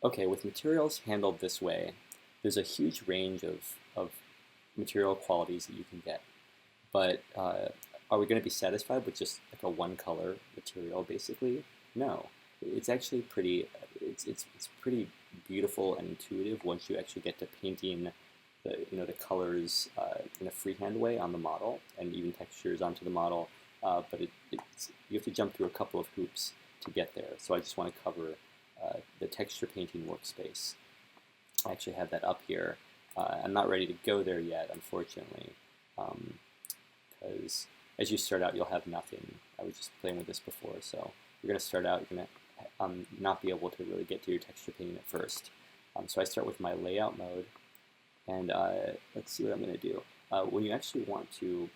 Okay, with materials handled this way, there's a huge range of material qualities that you can get. But are we going to be satisfied with just like a one color material, basically? No. It's actually it's pretty beautiful and intuitive once you actually get to painting the colors in a freehand way on the model and even textures onto the model. But you have to jump through a couple of hoops to get there. So I just want to cover the texture painting workspace. I actually have that up here. I'm not ready to go there yet, unfortunately, because as you start out, you'll have nothing. I was just playing with this before, so you're going to start out, you're going to not be able to really get to your texture painting at first. So I start with my layout mode, and let's see what I'm going to do. When you actually want to,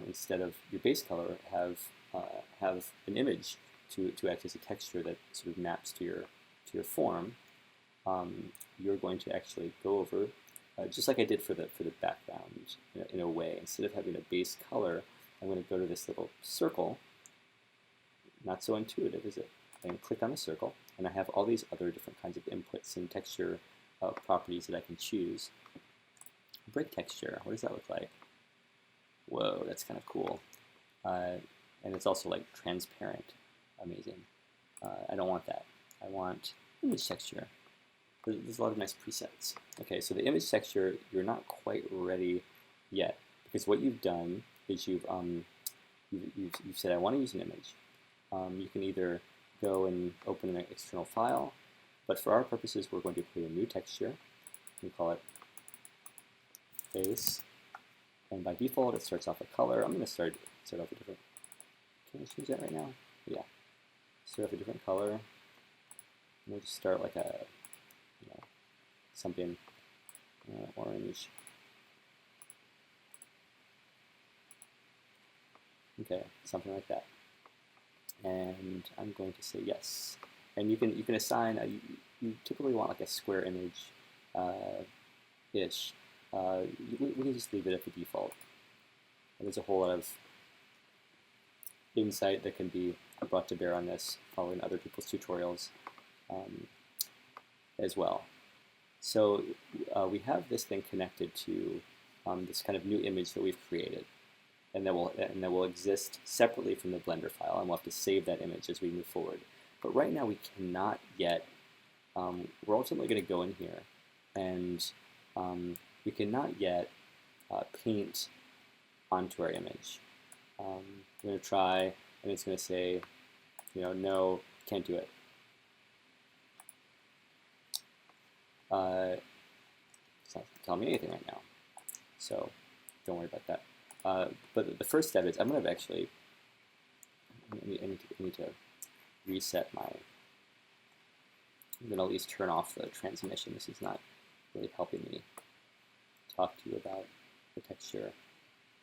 instead of your base color, have an image to act as a texture that sort of maps to your form, you're going to actually go over, just like I did for the background in a way. Instead of having a base color, I'm going to go to this little circle. Not so intuitive, is it? I'm going to click on the circle, and I have all these other different kinds of inputs and texture properties that I can choose. Brick texture, what does that look like? Whoa, that's kind of cool. And it's also like transparent. Amazing. I don't want that. I want image texture. There's a lot of nice presets. Okay, so the image texture, you're not quite ready yet, because what you've done is you've said, I want to use an image. You can either go and open an external file, but for our purposes, we're going to create a new texture. We call it face, and by default, it starts off a color. I'm going to start off a different. Can I change that right now? Yeah. Start off a different color. We'll just start like a something orange. Okay, something like that. And I'm going to say yes. And you can assign you typically want like a square image ish. We can just leave it at the default. And there's a whole lot of insight that can be brought to bear on this following other people's tutorials as well. So we have this thing connected to this kind of new image that we've created, and that will exist separately from the Blender file, and we'll have to save that image as we move forward. But right now we cannot yet. We're ultimately going to go in here, and we cannot yet paint onto our image. I'm going to try, and it's going to say, no, can't do it. It's not telling me anything right now, so don't worry about that. But the first step is I'm going to actually, I need to reset my, I'm going to at least turn off the transmission. This is not really helping me talk to you about the texture.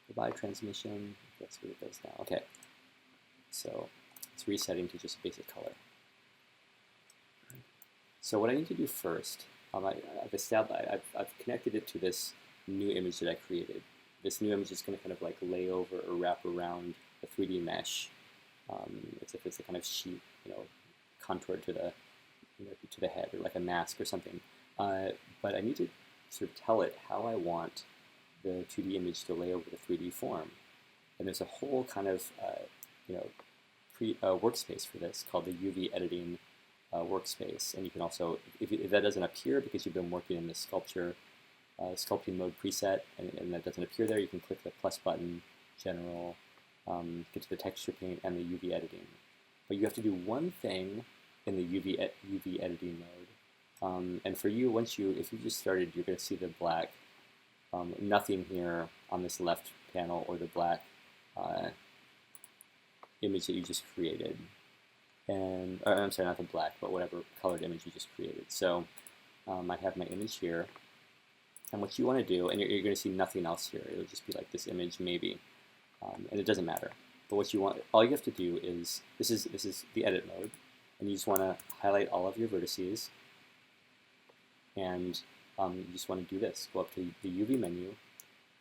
Goodbye transmission, that's what it does now. Okay, so it's resetting to just a basic color. So what I need to do first, I've connected it to this new image that I created. This new image is going to kind of like lay over or wrap around the 3D mesh. As if it's a kind of sheet, contoured to the head, or like a mask or something. But I need to sort of tell it how I want the 2D image to lay over the 3D form. And there's a whole kind of workspace for this called the UV editing workspace. And you can also, if that doesn't appear because you've been working in the sculpting mode preset, and that doesn't appear there, you can click the plus button, general, get to the texture paint and the UV editing. But you have to do one thing in the UV editing mode. And for you, if you just started, you're going to see the black, nothing here on this left panel, or the black image that you just created. And I'm sorry, not the black, but whatever colored image you just created. So I have my image here. And what you want to do, and you're going to see nothing else here. It'll just be like this image maybe, and it doesn't matter. But what you want, all you have to do is, this is the edit mode, and you just want to highlight all of your vertices, and you just want to do this. Go up to the UV menu,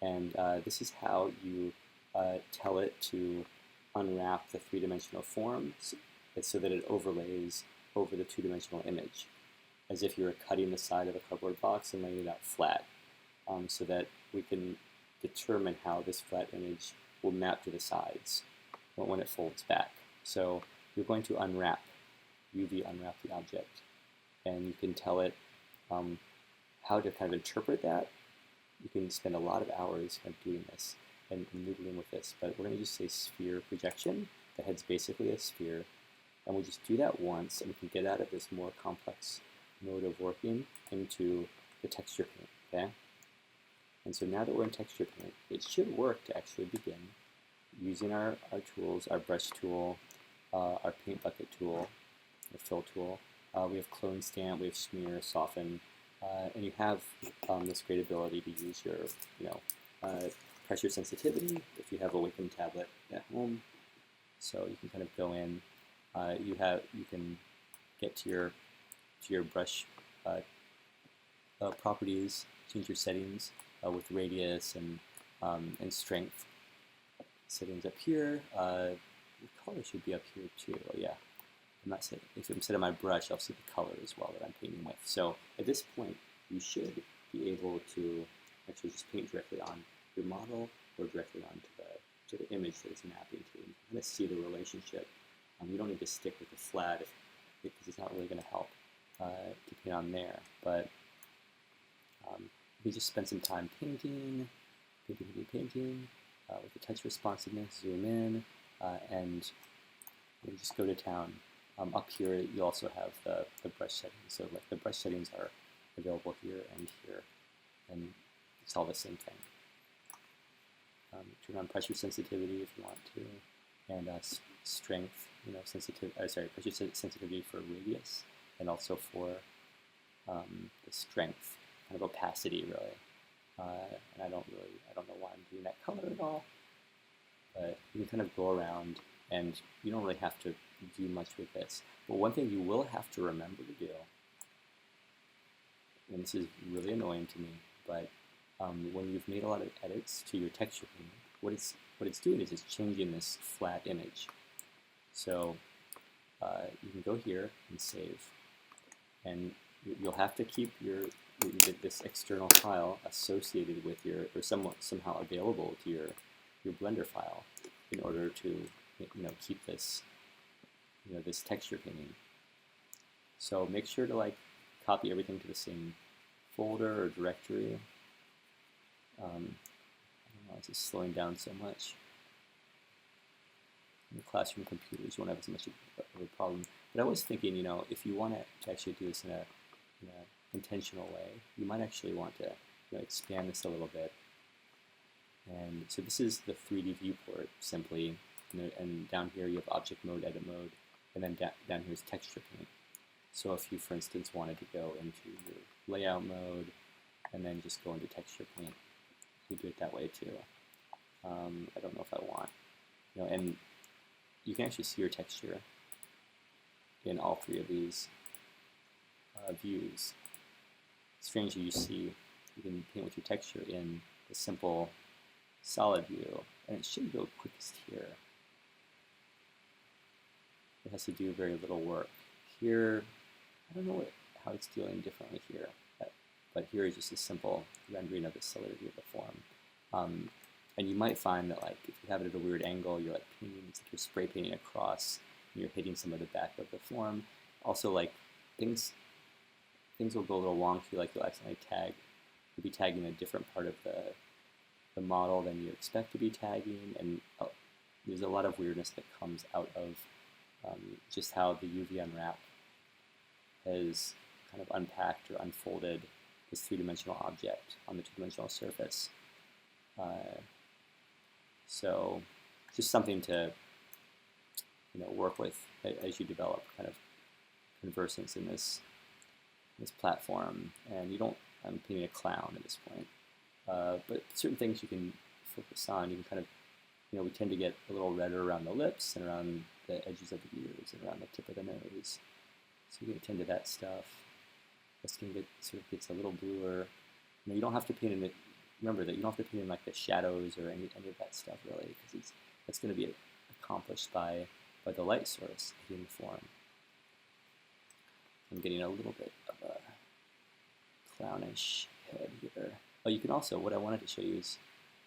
and this is how you tell it to unwrap the three-dimensional form so that it overlays over the two-dimensional image. as if you were cutting the side of a cardboard box and laying it out flat, so that we can determine how this flat image will map to the sides when it folds back. So you're going to unwrap, UV unwrap the object, and you can tell it how to kind of interpret that. You can spend a lot of hours kind of doing this and noodling with this, but we're going to just say sphere projection. The head's basically a sphere, and we just do that once, and we can get out of this more complex mode of working into the texture paint, okay? And so now that we're in texture paint, it should work to actually begin using our tools, our brush tool, our paint bucket tool, the fill tool. We have clone stamp, we have smear, soften, and you have this great ability to use your, pressure sensitivity if you have a Wacom tablet at home. So you can kind of go in. You can get to your brush properties, change your settings with radius and strength. Settings up here. The color should be up here too. Yeah. I'm not saying, if instead of my brush, I'll see the color as well that I'm painting with. So at this point, you should be able to actually just paint directly on your model or directly onto the image that it's mapping to. You kind of see the relationship. You don't need to stick with the flat because it's not really going to help to paint on there. But you just spend some time painting with the touch responsiveness, zoom in, and you just go to town. Up here, you also have the brush settings. So like the brush settings are available here, and it's all the same thing. Turn on pressure sensitivity if you want to, and strength, pressure sensitivity for radius, and also for the strength, kind of opacity really. And I don't know why I'm doing that color at all, but you can kind of go around, and you don't really have to do much with this. But one thing you will have to remember to do, and this is really annoying to me, but when you've made a lot of edits to your texture paint, what it's doing is it's changing this flat image. So you can go here and save, and you'll have to keep this external file associated with or somehow available to your Blender file in order to keep this this texture painting. So make sure to copy everything to the same folder or directory. I don't know, it's just slowing down so much. In the classroom computers, you won't have as much of a problem. But I was thinking, if you want to actually do this in a intentional way, you might actually want to expand this a little bit. And so this is the 3D viewport simply, and down here you have object mode, edit mode, and then down here is texture paint. So if you, for instance, wanted to go into your layout mode and then just go into texture paint, you do it that way too. I don't know if I want, and you can actually see your texture in all three of these views. Strangely, you can paint with your texture in the simple solid view, and it should go quickest here. It has to do very little work. Here, I don't know how it's dealing differently here, but here is just a simple rendering of the solidity of the form. And you might find that if you have it at a weird angle, you're painting, it's like you're spray painting across, and you're hitting some of the back of the form. Also, things will go a little wonky, you'll accidentally you'll be tagging a different part of the model than you expect to be tagging, and there's a lot of weirdness that comes out of just how the UV unwrap has kind of unpacked or unfolded this three-dimensional object on the two-dimensional surface. So just something to work with as you develop kind of conversance in this platform. And I'm painting a clown at this point, but certain things you can focus on. You can kind of, we tend to get a little redder around the lips and around the edges of the ears and around the tip of the nose. So you can attend to that stuff. The skin sort of gets a little bluer. You don't have to paint in it. Remember that you don't have to paint in the shadows or any of that stuff really, because that's going to be accomplished by the light source hitting the form. I'm getting a little bit of a clownish head here. Oh, you can also, what I wanted to show you is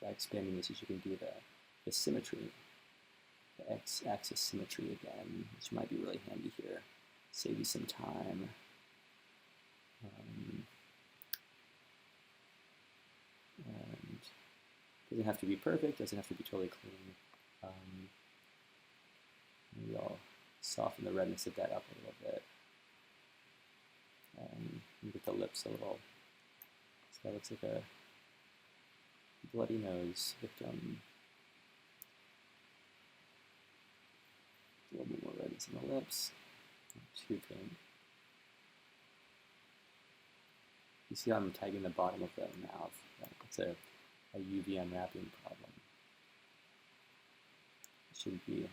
by expanding this, is you can do the symmetry, the x-axis symmetry again, which might be really handy here. Save you some time. And doesn't have to be perfect, doesn't have to be totally clean. Maybe I'll soften the redness of that up a little bit. Get the lips a little, so that looks like a bloody nose victim. A little bit more redness in the lips, not too pink. You see how I'm tagging the bottom of the mouth. It's a UV unwrapping problem. It should be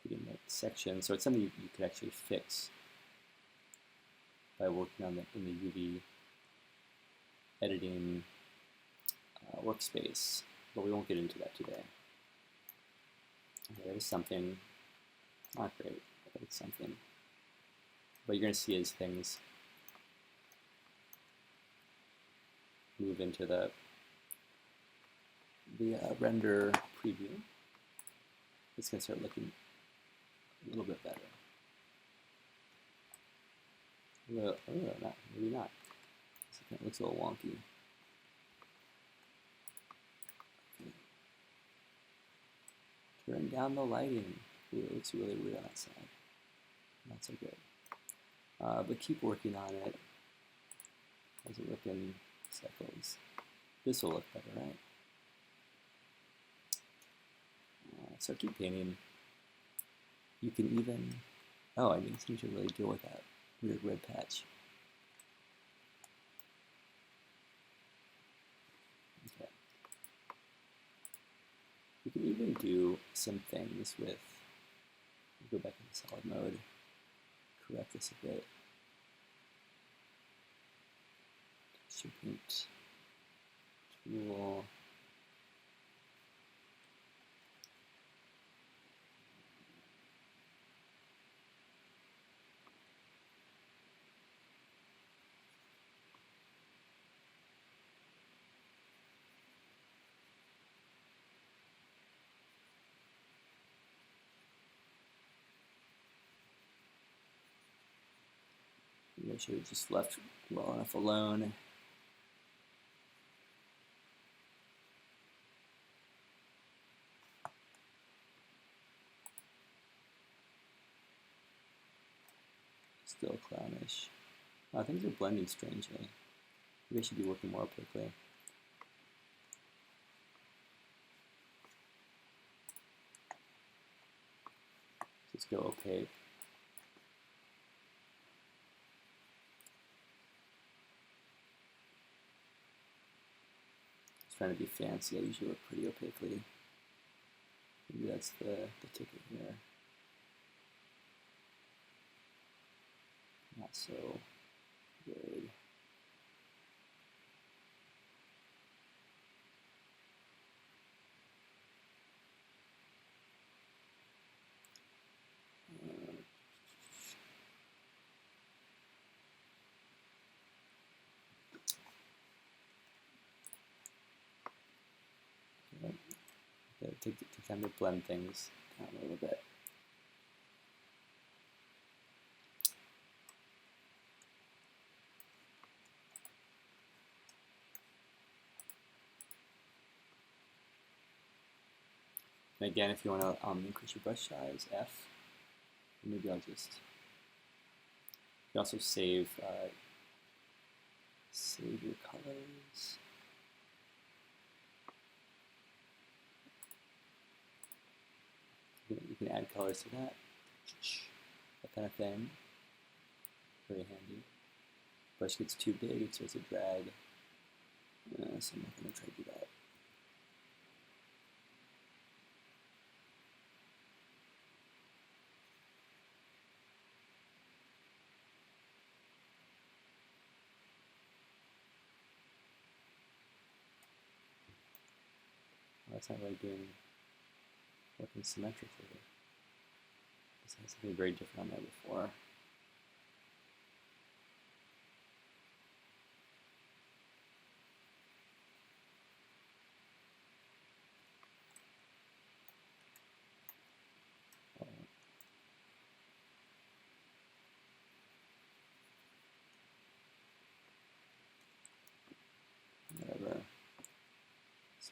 hitting the section, so it's something you could actually fix by working on in the UV editing workspace, but we won't get into that today. Okay, there's something, not great, but it's something. What you're going to see is things move into the render preview. It's going to start looking a little bit better. Maybe not. It looks a little wonky. Turn down the lighting. Ooh, it looks really weird on that side. Not so good. But keep working on it. How's it look in cycles? This will look better, right? So keep painting. You can even, oh, I didn't seem to really deal with that weird red patch. Okay. You can even do some things with, go back into solid mode, correct this a bit. Texture paint tool. Make sure it's just left well enough alone. Still clownish. Things are blending strangely. Maybe I should be working more opaquely. Let's go opaque. Trying to be fancy, I usually work pretty opaquely. Maybe that's the ticket here. Not so good. Take time to blend things down a little bit. And again, if you want to increase your brush size, F. Maybe I'll just. You also save your colors. You can add colors to that kind of thing. Very handy. Brush gets too big, it starts to drag. So I'm not going to try to do that. Well, that's not really working symmetrically. This has something very different on there before.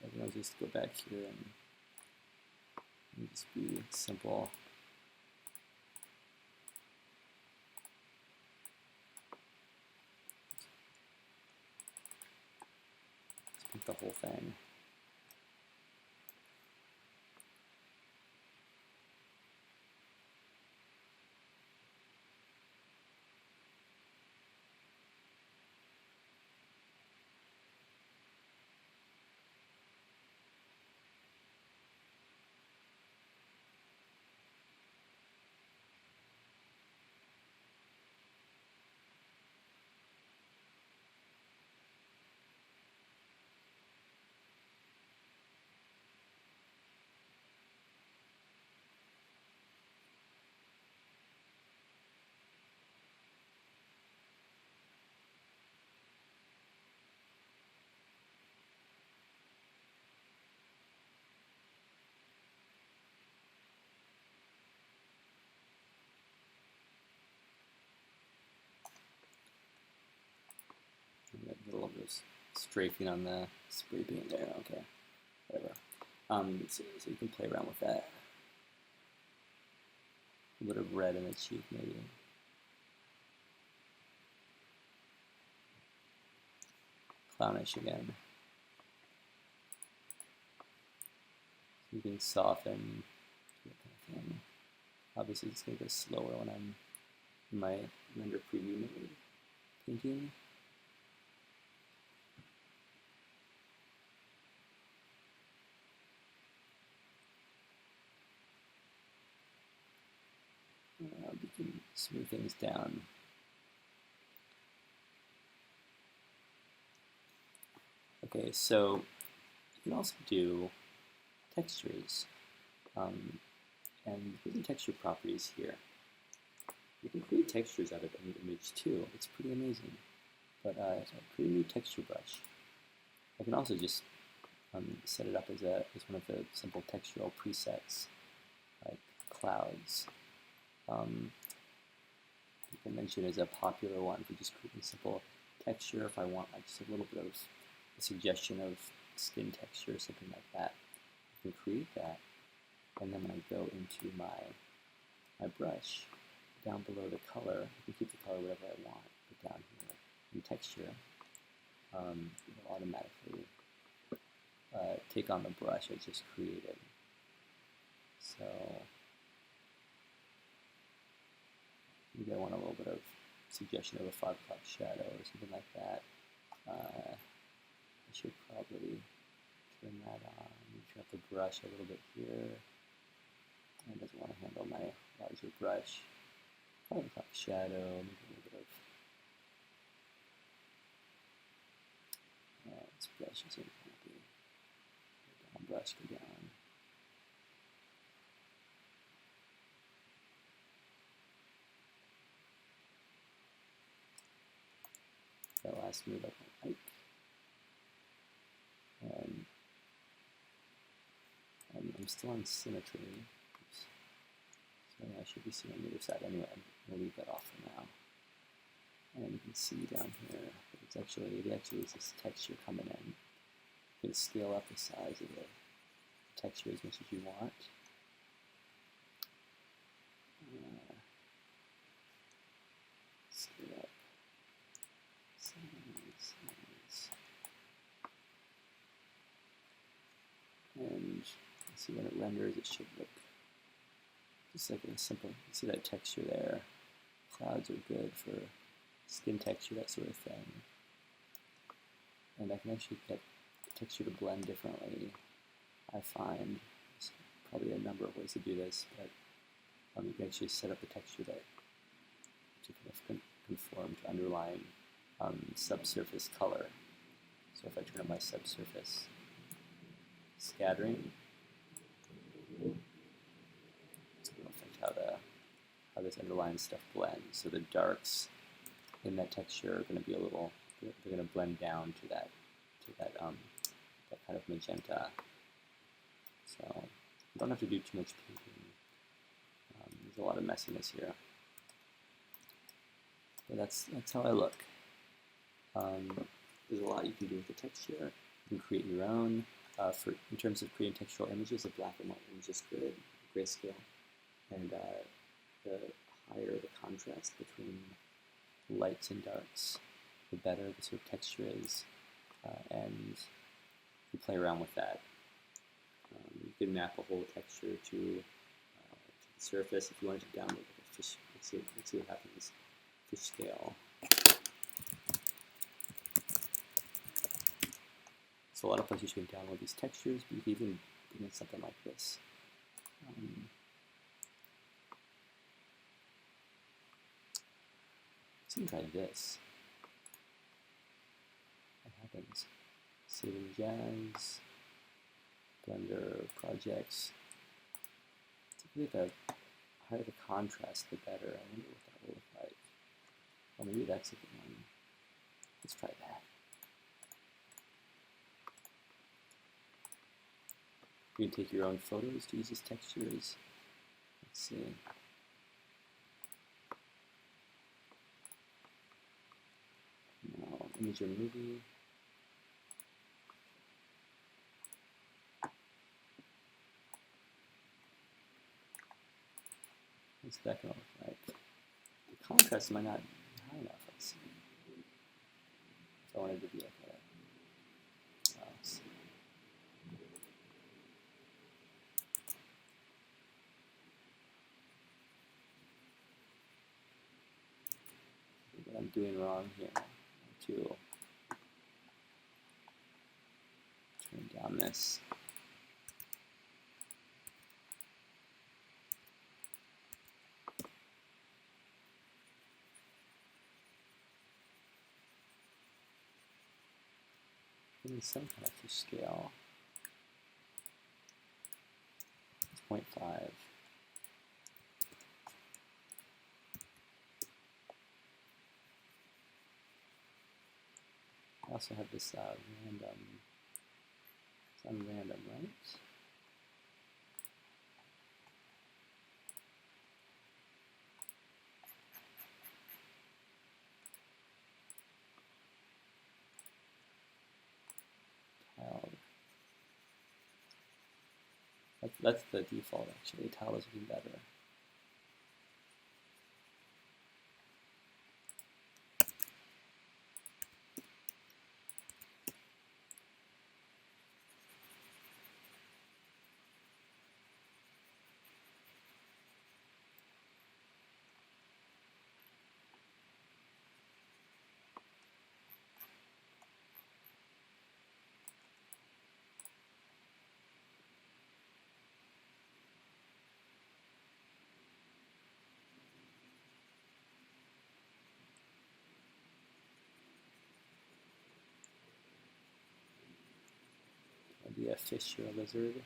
So I can always just go back here and just be simple. Just paint the whole thing. A little bit of strafing on the spray paint there. Okay, whatever. So you can play around with that. A bit of red in the cheek, maybe. Clownish again. You can soften that kind of thing. Obviously, it's going to go slower when I'm in my render preview mode painting. We can smooth things down. Okay, so you can also do textures. And here's the texture properties here. You can create textures out of any image too. It's pretty amazing. But so I create a new texture brush. I can also just set it up as one of the simple textural presets, like clouds. Dimension is a popular one for just creating simple texture. If I want like just a little bit of a suggestion of skin texture or something like that, I can create that. And then when I go into my brush, down below the color, I can keep the color whatever I want, but down here in texture, it will automatically take on the brush I just created. So maybe I want a little bit of suggestion of a 5 o'clock shadow or something like that. I should probably turn that on, turn up the brush a little bit here. It doesn't want to handle my larger brush. 5 o'clock shadow, maybe a little bit of this brush isn't happy. Down brush, go down. That last move up my Ike. And I'm still on symmetry. Oops. So I should be seeing on the other side. Anyway, I'm going to leave that off for now. And you can see down here, it actually is this texture coming in. You can scale up the size of the texture as much as you want. Scale up. Size. And see when it renders, it should look just like a simple. You see that texture there. Clouds are good for skin texture, that sort of thing. And I can actually get the texture to blend differently. I find there's probably a number of ways to do this, but you can actually set up a texture that to kind of conform to underlying subsurface color. So if I turn on my subsurface scattering, it's going to affect how this underlying stuff blends. So the darks in that texture are going to be they're going to blend down to that kind of magenta. So you don't have to do too much painting. There's a lot of messiness here. But that's how I look. There's a lot you can do with the texture. You can create your own. in terms of creating textural images, a black and white image is good, grayscale, and the higher the contrast between lights and darks, the better the sort of texture is, and you play around with that. You can map a whole texture to the surface. If you wanted to download a fish, let's see what happens. Fish scale. So a lot of places you can download these textures, but you can even begin something like this. Let's even try this. What happens? Save in Jazz, Blender projects. Typically, the higher the contrast, the better. I wonder what that will look like. Or maybe that's a good one. Let's try that. You can take your own photos to use as textures. Let's see. Now, image or movie. What's that going to look like? The contrast might not be high enough. Let's see. If I wanted to be like a. Let's see. What I'm doing wrong here. To turn down this. Give me some kind of fish scale. 0.5. I also have this random. It's on random, right? That's the default, actually. Tile is even better. Be a fish or a lizard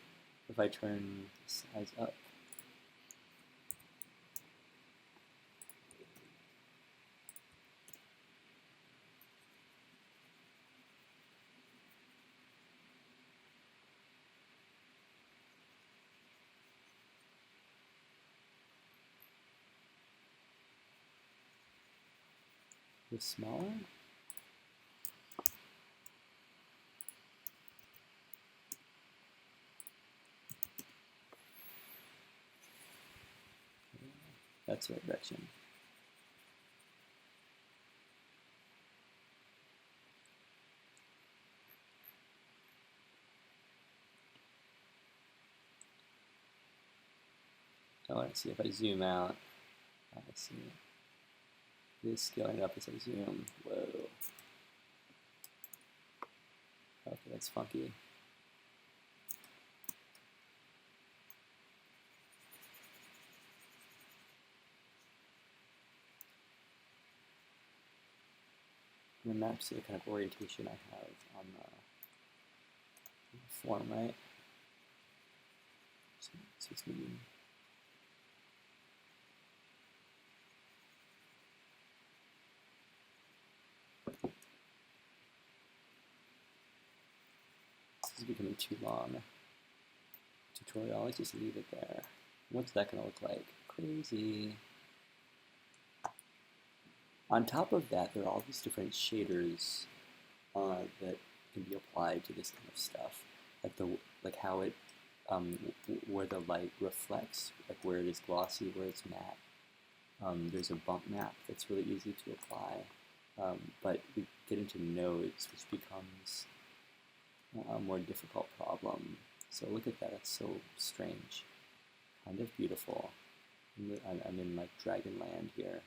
if I turn the size up. The smaller? That's the right direction. Oh, let's see if I zoom out. Let's see. This scaling up as I zoom. Whoa. Okay, that's funky. And the maps to the kind of orientation I have on the form, right? So it's moving. This is becoming too long. Tutorial, let's just leave it there. What's that going to look like? Crazy. On top of that, there are all these different shaders that can be applied to this kind of stuff. like how it where the light reflects, like where it is glossy, where it's matte. There's a bump map that's really easy to apply, but we get into nodes, which becomes a more difficult problem. So look at that, it's so strange, kind of beautiful. I'm in like Dragonland here.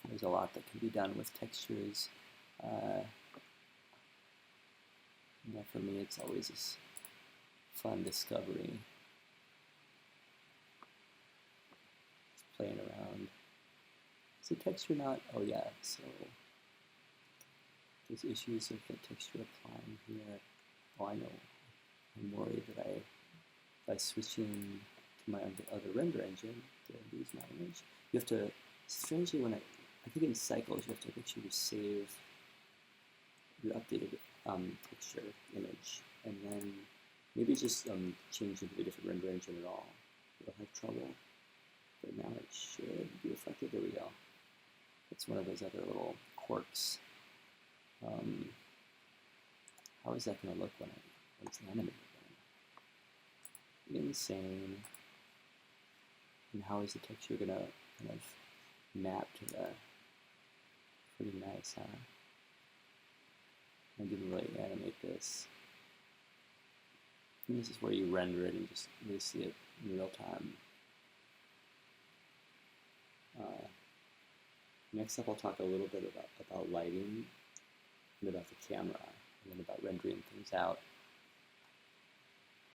There's a lot that can be done with textures. Yeah, for me, it's always this fun discovery. Just playing around. Is the texture not? Oh yeah, so there's issues with the texture applying here. Oh, I know. I'm worried that by switching to my other render engine, to lose my image. You have to, strangely, I think in cycles, you have to make sure you save your updated texture image, and then maybe just change it to a different render engine at all. You'll have trouble, but now it should be reflected. There we go. It's one of those other little quirks. How is that going to look when it's animated then? Insane. And how is the texture going to kind of map to the, pretty nice, huh? I didn't really animate this. And this is where you render it and just really see it in real time. Next up, I'll talk a little bit about lighting and about the camera, and then about rendering things out.